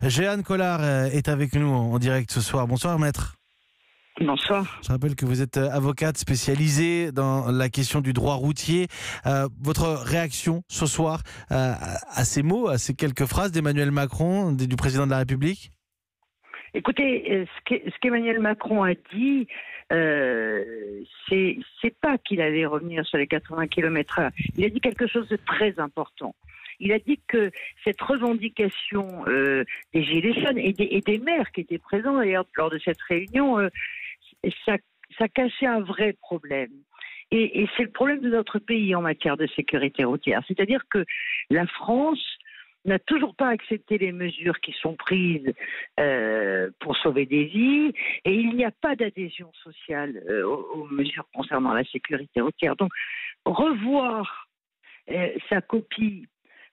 Jeanne Collard est avec nous en direct ce soir. Bonsoir maître. Bonsoir. Je rappelle que vous êtes avocate spécialisée dans la question du droit routier. Votre réaction ce soir à ces mots, à ces quelques phrases d'Emmanuel Macron, du président de la République? Écoutez, ce qu'Emmanuel Macron a dit, c'est pas qu'il allait revenir sur les 80 km/h. Il a dit quelque chose de très important. Il a dit que cette revendication des Gilets jaunes et des maires qui étaient présents d'ailleurs lors de cette réunion, ça cachait un vrai problème. Et c'est le problème de notre pays en matière de sécurité routière. C'est-à-dire que la France n'a toujours pas accepté les mesures qui sont prises pour sauver des vies, et il n'y a pas d'adhésion sociale aux mesures concernant la sécurité routière. Donc, revoir sa copie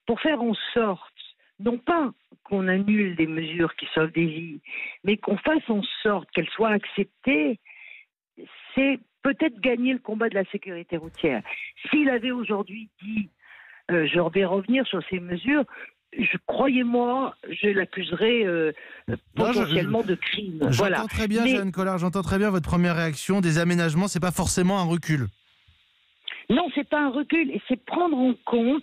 pour faire en sorte, non pas qu'on annule des mesures qui sauvent des vies, mais qu'on fasse en sorte qu'elles soient acceptées, c'est peut-être gagner le combat de la sécurité routière. S'il avait aujourd'hui dit je vais revenir sur ces mesures, croyez-moi, je l'accuserais potentiellement de crime. J'entends très bien, Jeanne Collard, j'entends très bien votre première réaction. Des aménagements, c'est pas forcément un recul. Non, c'est pas un recul, et c'est prendre en compte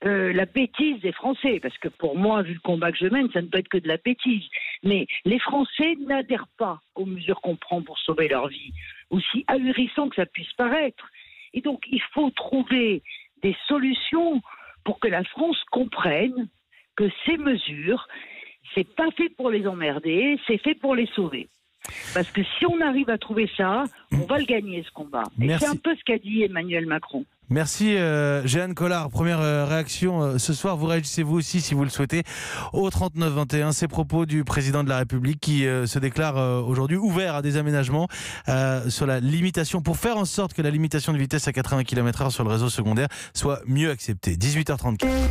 la bêtise des Français, parce que pour moi, vu le combat que je mène, ça ne peut être que de la bêtise. Mais les Français n'adhèrent pas aux mesures qu'on prend pour sauver leur vie, aussi ahurissant que ça puisse paraître. Et donc, il faut trouver des solutions pour que la France comprenne que ces mesures, c'est pas fait pour les emmerder, c'est fait pour les sauver. Parce que si on arrive à trouver ça, on va le gagner, ce combat. Et c'est un peu ce qu'a dit Emmanuel Macron. Merci Jeanne Collard. Première réaction ce soir, vous réagissez vous aussi si vous le souhaitez au 39-21. Ces propos du président de la République qui se déclare aujourd'hui ouvert à des aménagements sur la limitation, pour faire en sorte que la limitation de vitesse à 80 km/h sur le réseau secondaire soit mieux acceptée. 18h34.